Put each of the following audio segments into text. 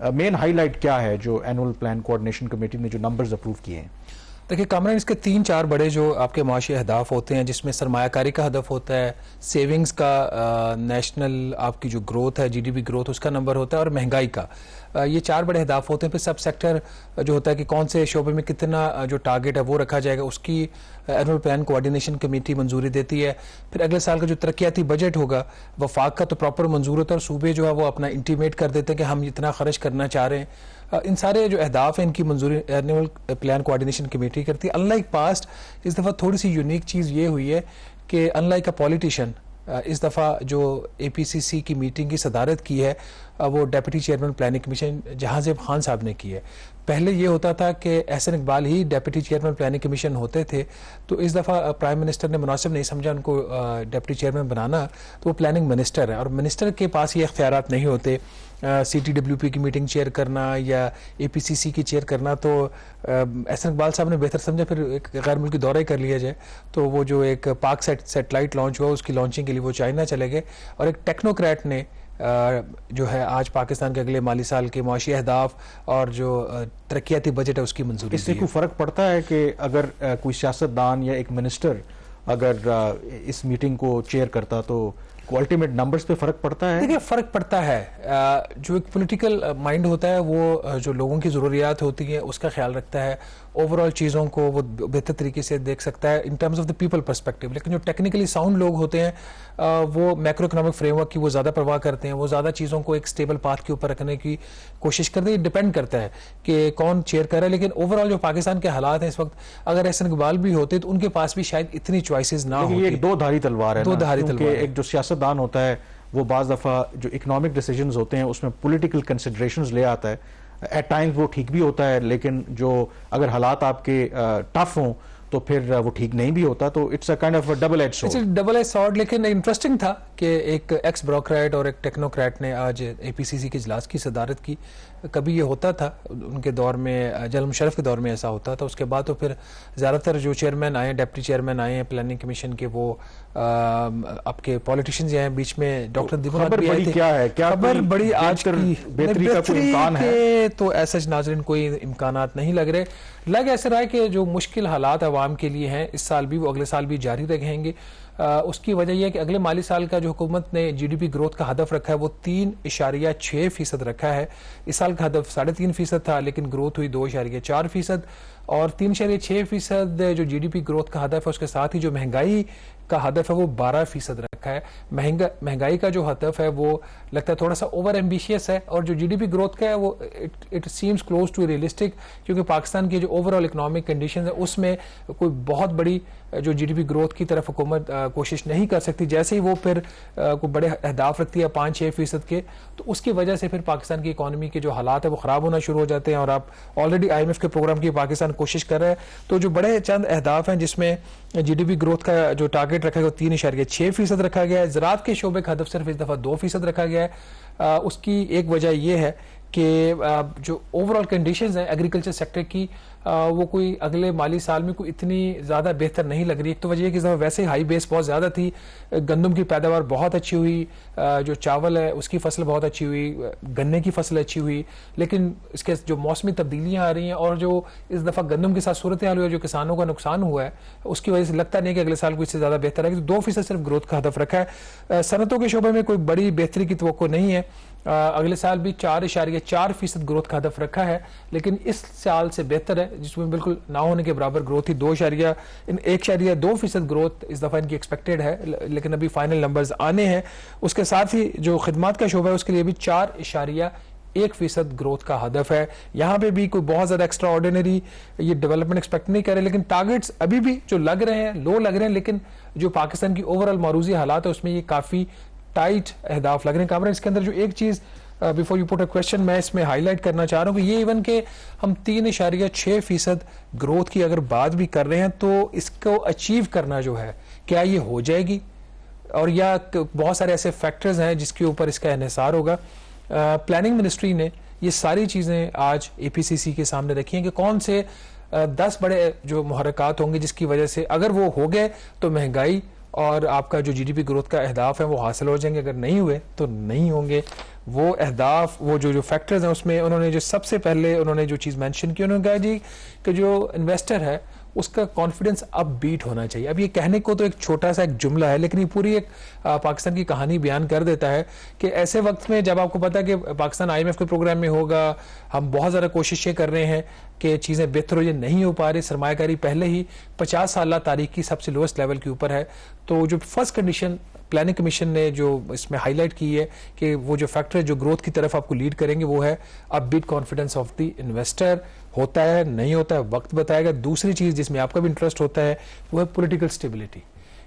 Main highlight क्या है जो एनुअल प्लान कोऑर्डिनेशन कमेटी ने जो नंबर्स अप्रूव किए हैं? देखिए कामरान, इसके 3-4 बड़े जो आपके माशी अहदाफ होते हैं, जिसमें सरमायाकारी का हदफ होता है, सेविंग्स का, नेशनल आपकी जो ग्रोथ है, जीडीपी ग्रोथ, उसका नंबर होता है, और महंगाई का। ये 4 बड़े अहदाफ होते हैं। फिर सब सेक्टर जो होता है कि कौन से शोबे में कितना जो टारगेट है वो रखा जाएगा, उसकी एनुअल प्लान कोऑर्डिनेशन कमेटी मंजूरी देती है। फिर अगले साल का जो तरक्याती बजट होगा, वफाक का तो प्रॉपर मंजूर होता है, और सूबे जो है वो अपना इंटीमेट कर देते हैं कि हम इतना खर्च करना चाह रहे हैं। इन सारे जो अहदाफ हैं इनकी मंजूरी एनुअल प्लान कोऑर्डिनेशन कमेटी करती है। अनलाइक पास्ट, इस दफ़ा थोड़ी सी यूनिक चीज़ ये हुई है कि अनलाइक अ पॉलिटिशियन, इस दफ़ा जो APCC की मीटिंग की सदारत की है वो deputy chairman planning commission Jahanzeb Khan साहब ने की है। पहले ये होता था कि एहसन इकबाल ही डेप्यूटी चेयरमैन प्लानिंग कमीशन होते थे, तो इस दफ़ा प्राइम मिनिस्टर ने मुनासिब नहीं समझा उनको डेप्यूटी चेयरमैन बनाना, तो वो प्लानिंग मिनिस्टर है, और मिनिस्टर के पास ये इख्तियारात नहीं होते CTWP की मीटिंग चेयर करना या APCC की चेयर करना। तो एहसन इकबाल साहब ने बेहतर समझा फिर एक गैर मुल्की दौरा ही कर लिया जाए। तो वो जो एक पाक सेटेलाइट लॉन्च हुआ, उसकी लॉन्चिंग के लिए वो चाइना चले गए, और एक टेक्नोक्रेट ने जो है आज पाकिस्तान के अगले माली साल के मुआशी अहदाफ और जो तरक्याती बजट है उसकी मंजूरी। इससे कोई फ़र्क पड़ता है कि अगर कोई सियासतदान या एक मिनिस्टर अगर इस मीटिंग को चेयर करता तो अल्टीमेट नंबर्स पे फ़र्क पड़ता है? देखिए फ़र्क पड़ता है। जो एक पॉलिटिकल माइंड होता है वो जो लोगों की ज़रूरियात होती है उसका ख्याल रखता है, ओवरऑल चीज़ों को वो बेहतर तरीके से देख सकता है in terms of the people perspective. लेकिन जो टेक्निकली साउंड लोग होते हैं वो मैक्रो इकोनॉमिक फ्रेमवर्क की वो ज़्यादा परवाह करते हैं, वो ज़्यादा चीज़ों को एक स्टेबल पाथ के ऊपर रखने की कोशिश करते हैं। डिपेंड करता है कि कौन चेयर कर रहा है। लेकिन ओवरऑल जो पाकिस्तान के हालात हैं इस वक्त, अगर एहसन इकबाल भी होते तो उनके पास भी शायद इतनी चॉइसेस ना होती। ये एक दो धारी तलवार है, दो धारी तलवार। एक जो सियासतदान होता है वो बाज़ दफ़ा जो इकोनॉमिक डिसीजंस होते हैं उसमें पॉलिटिकल कंसिडरेशंस ले आता है। एट टाइम्स वो ठीक भी होता है, लेकिन जो अगर हालात आपके टफ हों तो फिर वो ठीक नहीं भी होता। तो it's a kind of double edge sword. Double edge sword. लेकिन इंटरेस्टिंग था कि एक एक्स ब्यूरोक्रेट और एक टेक्नोक्रेट ने आज APCC के इजलास की सदारत की। कभी ये होता था उनके दौर में, जनरल मुशर्रफ के दौर में ऐसा होता था। उसके बाद तो फिर ज़्यादातर जो चेयरमैन आए, डिप्टी चेयरमैन आए हैं प्लानिंग कमीशन के, वो आपके पॉलिटिशियंस आए हैं। बीच में डॉक्टर खबर बड़ी क्या है, क्या खबर बड़ी आज की बेहतरी का कोई इम्कान है? तो ऐसा नाज़रीन कोई इम्कानात नहीं लग रहे। लग ऐसा रहा है कि जो मुश्किल हालात आवाम के लिए हैं इस साल भी वो अगले साल भी जारी रहेंगे। उसकी वजह यह है कि अगले माली साल का जो हुकूमत ने GDP ग्रोथ का हदफ रखा है वो 3.6% रखा है। इस साल का हदफ 3.5% था, लेकिन ग्रोथ हुई 2.4%। और 3.6% जो GDP ग्रोथ का हदफ है उसके साथ ही जो महंगाई का हदफ है वो 12% रखा है। महंगाई का जो हदफ है वो लगता है थोड़ा सा ओवर एम्बिशियस है, और जो GDP ग्रोथ का है वो it seems close to realistic, क्योंकि पाकिस्तान की जो ओवरऑल इकोनॉमिक कंडीशन है उसमें कोई बहुत बड़ी जो GDP ग्रोथ की तरफ हुकूमत कोशिश नहीं कर सकती। जैसे ही वो फिर कोई बड़े अहदाफ रखती है 5-6% के, तो उसकी वजह से फिर पाकिस्तान की इकॉनमी के जो हालात है वो ख़राब होना शुरू हो जाते हैं। और आप ऑलरेडी IMF के प्रोग्राम की पाकिस्तान कोशिश कर रहा है। तो जो बड़े चंद अहदाफ हैं जिसमें GDP ग्रोथ का जो टारगेट रखा गया 3.6% रखा गया है। ज़राअत के शोबे का हदफ सिर्फ इस दफ़ा 2% रखा गया है। उसकी एक वजह यह है कि जो ओवरऑल कंडीशंस हैं एग्रीकल्चर सेक्टर की वो कोई अगले माली साल में कोई इतनी ज़्यादा बेहतर नहीं लग रही। एक तो वजह है कि वैसे हाई बेस बहुत ज़्यादा थी, गंदम की पैदावार बहुत अच्छी हुई, जो चावल है उसकी फसल बहुत अच्छी हुई, गन्ने की फसल अच्छी हुई, लेकिन इसके जो मौसमी तब्दीलियाँ आ रही हैं और जो इस दफ़ा गंदम के साथ सूरत हाल हुई है, जो किसानों का नुकसान हुआ है, उसकी वजह से लगता नहीं कि अगले साल कोई इससे ज़्यादा बेहतर है। 2% सिर्फ ग्रोथ का हदफ रखा है। सनतों के शोबे में कोई बड़ी बेहतरी की तवक्को नहीं है। अगले साल भी 4.4% ग्रोथ का हदफ रखा है, लेकिन इस साल से बेहतर है जिसमें बिल्कुल ना होने के बराबर ग्रोथ ही 1.2% ग्रोथ इस दफ़ा इनकी एक्सपेक्टेड है, लेकिन अभी फाइनल नंबर्स आने हैं। उसके साथ ही जो खिदमत का शोबा है उसके लिए भी 4.1% ग्रोथ का हदफ है। यहाँ पे भी कोई बहुत ज़्यादा एक्स्ट्रा ऑर्डिनरी ये डेवलपमेंट एक्सपेक्ट नहीं करे, लेकिन टारगेट्स अभी भी जो लग रहे हैं लो लग रहे हैं, लेकिन जो पाकिस्तान की ओवरऑल मारूजी हालात है उसमें ये काफ़ी टाइट अहदाफ लग रहे हैं। कामरान, इसके अंदर जो एक चीज़ before you put a question मैं इसमें हाईलाइट करना चाह रहा हूँ कि ये इवन के हम 3.6% ग्रोथ की अगर बात भी कर रहे हैं तो इसको अचीव करना जो है क्या ये हो जाएगी, और या बहुत सारे ऐसे फैक्टर्स हैं जिसके ऊपर इसका इन्हिसार होगा। प्लानिंग मिनिस्ट्री ने ये सारी चीज़ें आज APCC के सामने रखी हैं कि कौन से 10 बड़े जो मुहर्रिकात होंगे जिसकी वजह से अगर वो हो गए तो महंगाई और आपका जो जीडीपी ग्रोथ का अहदाफ है वो हासिल हो जाएंगे। अगर नहीं हुए तो नहीं होंगे। वो अहदाफ, वो जो फैक्टर्स हैं, उसमें उन्होंने जो सबसे पहले उन्होंने जो चीज़ मेंशन की, उन्होंने कहा जी कि जो इन्वेस्टर है उसका कॉन्फिडेंस अब बीट होना चाहिए। अब ये कहने को तो एक छोटा सा एक जुमला है, लेकिन ये पूरी एक पाकिस्तान की कहानी बयान कर देता है कि ऐसे वक्त में जब आपको पता है कि पाकिस्तान IMF के प्रोग्राम में होगा, हम बहुत ज़्यादा कोशिशें कर रहे हैं कि चीज़ें बेहतर हो जाए, नहीं हो पा रही, सरमायाकारी पहले ही 50 साल तारीख की सबसे लोएस्ट लेवल के ऊपर है। तो जो फर्स्ट कंडीशन प्लानिंग कमीशन ने जो इसमें हाईलाइट की है कि वो जो फैक्टर जो ग्रोथ की तरफ आपको लीड करेंगे वो है upbeat confidence of the investor. होता है नहीं होता है वक्त बताएगा। दूसरी चीज़ जिसमें आपका भी इंटरेस्ट होता है वो है पॉलिटिकल स्टेबिलिटी,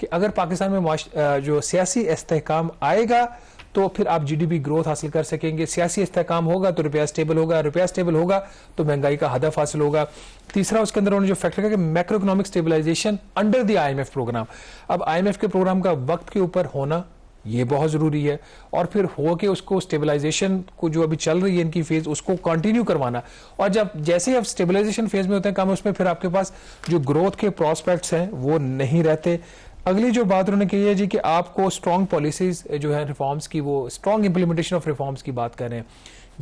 कि अगर पाकिस्तान में जो सियासी इस्तेहकाम आएगा तो फिर आप जीडीपी ग्रोथ हासिल कर सकेंगे। सियासी इस्तेहकाम होगा तो रुपया स्टेबल होगा, रुपया स्टेबल होगा तो महंगाई का हदफ हासिल होगा। तीसरा उसके अंदर उन्होंने जो फैक्टर कहा कि macro economic stabilisation under the IMF programme. अब IMF के प्रोग्राम का वक्त के ऊपर होना ये बहुत जरूरी है, और फिर हो के उसको स्टेबलाइजेशन को जो अभी चल रही है इनकी फेज उसको कंटिन्यू करवाना। और जब जैसे आप स्टेबलाइजेशन फेज में होते हैं काम, उसमें फिर आपके पास जो ग्रोथ के प्रोस्पेक्ट्स हैं वो नहीं रहते। अगली जो बात उन्होंने कही है जी कि आपको स्ट्रॉन्ग पॉलिसीज जो है रिफॉर्म्स की, वो स्ट्रॉन्ग इंप्लीमेंटेशन ऑफ रिफॉर्म्स की बात कर रहे हैं।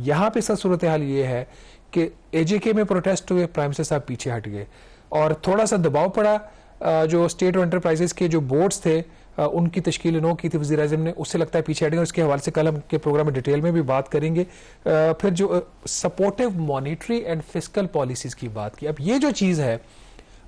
यहाँ पे सर सूरत हाल ये है कि AJK में प्रोटेस्ट हुए, प्राइम मिनिस्टर साहब पीछे हट गए और थोड़ा सा दबाव पड़ा। जो स्टेट और एंटरप्राइजेस के जो बोर्ड्स थे उनकी तश्कील नो की थी वज़ीर आज़म ने, उससे लगता है पीछे हट गए। उसके हवाले से कल हम के प्रोग्राम में डिटेल में भी बात करेंगे। फिर जो supportive monetary and fiscal policies की बात की। अब ये जो चीज़ है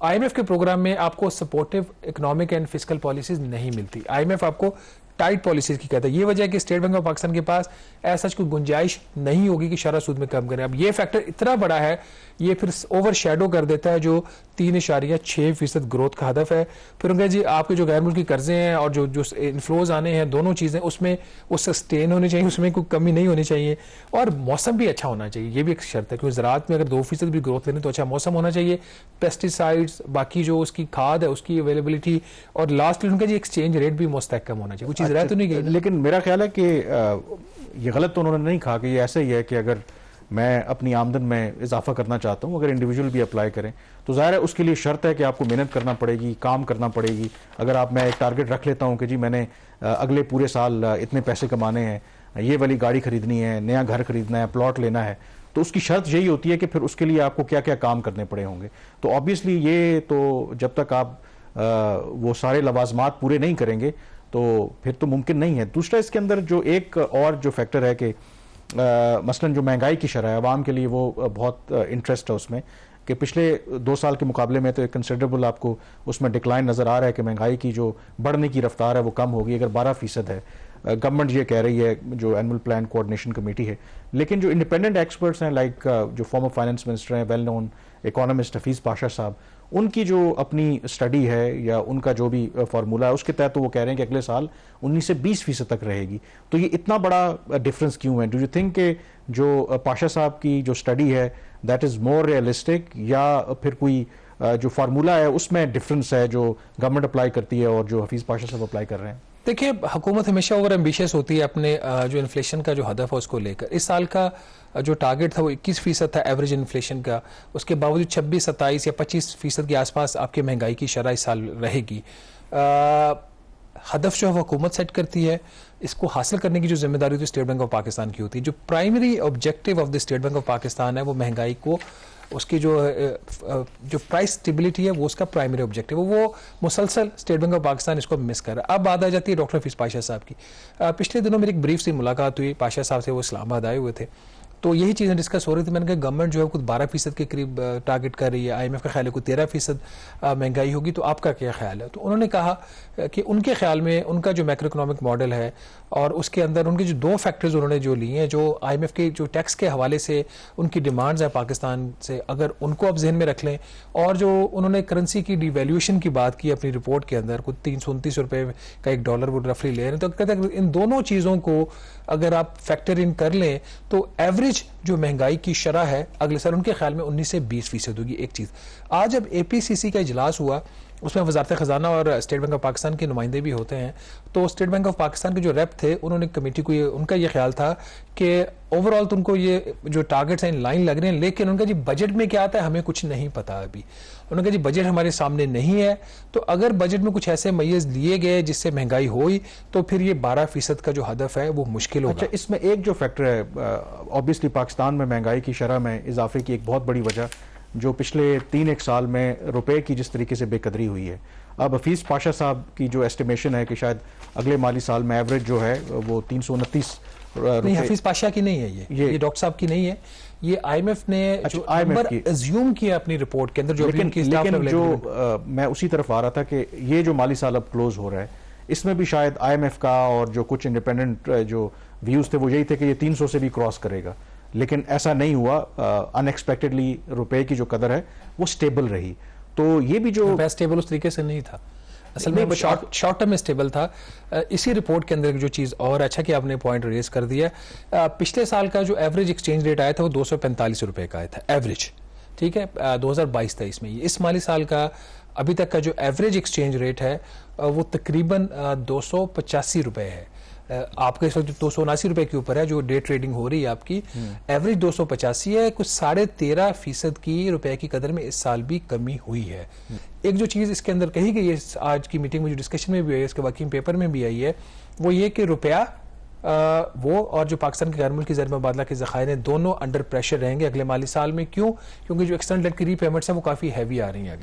IMF के प्रोग्राम में आपको supportive economic and fiscal policies नहीं मिलती। IMF आपको टाइट पॉलिसीज की कहता है। ये वजह है कि स्टेट बैंक ऑफ पाकिस्तान के पास ऐसा कोई गुंजाइश नहीं होगी कि शरह सूद में कम करें। अब ये फैक्टर इतना बड़ा है, ये फिर ओवर शेडो कर देता है जो 3.6% ग्रोथ का हदफ है। फिर उनका जी आपके जो गैर मुल्की कर्जे हैं और जो इन्फ्लोज आने हैं, दोनों चीज़ें उसमें वो सस्टेन होनी चाहिए, उसमें कोई कमी नहीं होनी चाहिए, और मौसम भी अच्छा होना चाहिए। ये भी एक शर्त है, क्योंकि ज़राअत में अगर 2% भी ग्रोथ लेने तो अच्छा मौसम होना चाहिए, पेस्टिसाइड्स, बाकी जो उसकी खाद है उसकी अवेलेबिलिटी, और लास्ट उनका जी एक्सचेंज रेट भी मुस्तहकम होना चाहिए। कुछ चीज़ रह तो नहीं गई। लेकिन मेरा ख्याल है कि ये गलत तो उन्होंने नहीं कहा कि ये ऐसे ही है कि अगर मैं अपनी आमदन में इजाफा करना चाहता हूँ, अगर इंडिविजुअल भी अप्लाई करें तो ज़ाहिर है उसके लिए शर्त है कि आपको मेहनत करना पड़ेगी, काम करना पड़ेगी। अगर आप मैं एक टारगेट रख लेता हूँ कि जी मैंने अगले पूरे साल इतने पैसे कमाने हैं, ये वाली गाड़ी खरीदनी है, नया घर खरीदना है, प्लॉट लेना है, तो उसकी शर्त यही होती है कि फिर उसके लिए आपको क्या क्या काम करने पड़े होंगे। तो ऑब्वियसली ये तो जब तक आप वो सारे लवाजमात पूरे नहीं करेंगे तो फिर तो मुमकिन नहीं है। दूसरा इसके अंदर जो एक और जो फैक्टर है कि मसलन जो महंगाई की शरह है अवाम के लिए वो बहुत इंटरेस्ट है उसमें, कि पिछले 2 साल के मुकाबले में तो एक कंसिडरेबल आपको उसमें डिक्लाइन नज़र आ रहा है कि महंगाई की जो बढ़ने की रफ्तार है वो कम होगी। अगर 12% है, गवर्नमेंट ये कह रही है, जो एनुअल प्लान कोऑर्डिनेशन कमेटी है। लेकिन जो इंडिपेंडेंट एक्सपर्ट्स हैं लाइक जो फॉर्मर फाइनेंस मिनिस्टर हैं, well known economist Hafeez Pasha साहब, उनकी जो अपनी स्टडी है या उनका जो भी फार्मूला है उसके तहत तो वो कह रहे हैं कि अगले साल 19 से 20% तक रहेगी। तो ये इतना बड़ा डिफरेंस क्यों है? डू यू थिंक कि जो पाशा साहब की जो स्टडी है दैट इज़ मोर रियलिस्टिक, या फिर कोई जो फार्मूला है उसमें डिफरेंस है जो गवर्नमेंट अप्लाई करती है और जो हफीज़ पाशा साहब अप्लाई कर रहे हैं? देखिए, हुकूमत हमेशा ओवर एम्बिशियस होती है अपने जो इन्फ्लेशन का जो हदफ है उसको लेकर। इस साल का जो टारगेट था वो 21% था एवरेज इन्फ्लेशन का, उसके बावजूद 26, 27 या 25% के आसपास आपकी महंगाई की शरह इस साल रहेगी। हदफ जो है हुकूमत सेट करती है, इसको हासिल करने की जो जिम्मेदारी तो स्टेट बैंक ऑफ पाकिस्तान की होती है। जो primary objective of the state bank of Pakistan है वो महंगाई को, उसकी जो प्राइस स्टेबिलिटी है वो उसका प्राइमरी ऑब्जेक्टिव है। वो मुसलसल स्टेट बैंक ऑफ पाकिस्तान इसको मिस कर रहा है। अब बात आ जाती है डॉक्टर हफीज़ पाशा साहब की। पिछले दिनों मेरी एक ब्रीफ सी मुलाकात हुई पाशा साहब से, वो इस्लामाबाद आए हुए थे, तो यही चीज़ें डिस्कस हो रही थी। मैंने कहा गवर्नमेंट जो है कुछ 12% के करीब टारगेट कर रही है, IMF का ख्याल है कुछ 13% महंगाई होगी, तो आपका क्या ख्याल है? तो उन्होंने कहा कि उनके ख्याल में उनका जो मैक्रो इकोनॉमिक मॉडल है और उसके अंदर उनके जो 2 फैक्टर्स उन्होंने जो लिए हैं, जो IMF के जो टैक्स के हवाले से उनकी डिमांड्स है पाकिस्तान से, अगर उनको आप जहन में रख लें, और जो उन्होंने करेंसी की डिवैल्यूएशन की बात की अपनी रिपोर्ट के अंदर, कुछ 329 रुपये का $1 वो रफली ले रहे हैं, तो कहते हैं इन दोनों चीज़ों को अगर आप फैक्टर इन कर लें तो एवरेज जो महंगाई की शरह है अगले साल उनके ख्याल में 19 से 20% होगी। एक चीज़, आज जब APCC का इजलास हुआ उसमें वजारत ख़जाना और स्टेट बैंक ऑफ पाकिस्तान के नुमाइंदे भी होते हैं। तो स्टेट बैंक ऑफ पाकिस्तान के जो रेप थे, उन्होंने कमेटी को उनका ये ख्याल था कि ओवरऑल तो उनको ये जो टारगेट्स हैं इन लाइन लग रहे हैं, लेकिन उनका जी बजट में क्या आता है हमें कुछ नहीं पता अभी। उन्होंने कहा जी बजट हमारे सामने नहीं है, तो अगर बजट में कुछ ऐसे मैयज लिए गए जिससे महंगाई हुई तो फिर ये 12% का जो हदफ है वो मुश्किल होगा। अच्छा, इसमें एक जो फैक्टर है, ऑब्वियसली पाकिस्तान में महंगाई की शरह में इजाफे की एक बहुत बड़ी वजह जो पिछले 3-1 साल में रुपए की जिस तरीके से बेकदरी हुई है। अब हफीज़ पाशा साहब की जो एस्टिमेशन है कि शायद अगले माली साल में एवरेज जो है वो 329 नहीं, हफीज पाशा की नहीं है ये डॉक्टर साहब की नहीं है, ये आईएमएफ ने जो नंबर अज्यूम किया अपनी रिपोर्ट के अंदर, जो लेकिन जो मैं उसी तरफ आ रहा था कि ये जो माली साल अब क्लोज हो रहा है, इसमें भी शायद आईएमएफ का और जो कुछ इंडिपेंडेंट जो व्यूज थे वो यही थे कि ये 300 से भी क्रॉस करेगा, लेकिन ऐसा नहीं हुआ। अनएक्सपेक्टेडली रुपए की जो कदर है वो स्टेबल रही। तो ये भी जो स्टेबल उस तरीके से नहीं था, असल में शॉर्ट टर्म में स्टेबल था। इसी रिपोर्ट के अंदर जो चीज़ और अच्छा कि आपने पॉइंट रेज कर दिया, पिछले साल का जो एवरेज एक्सचेंज रेट आया था वो 245 रुपए का आया था एवरेज, ठीक है, 2022-23 में। इस माली साल का अभी तक का जो एवरेज एक्सचेंज रेट है वो तकरीबन 285 रुपए है। आपके इस वक्त 279 रुपए के ऊपर है जो डे ट्रेडिंग हो रही है आपकी, एवरेज 285 है। कुछ 13.5% की रुपए की कदर में इस साल भी कमी हुई है। एक जो चीज इसके अंदर कही गई है आज की मीटिंग में, जो डिस्कशन में भी आई है, इसके वर्किंग पेपर में भी आई है, वो ये कि रुपया वो और जो पाकिस्तान के गैर मुल्की ज़र मुबादला के ज़खायरे दोनों अंडर प्रेशर रहेंगे अगले माली साल में। क्यों? क्योंकि जो एक्सटर्नल डेट की रीपेमेंट्स हैं वो काफ़ी हैवी आ रही हैं।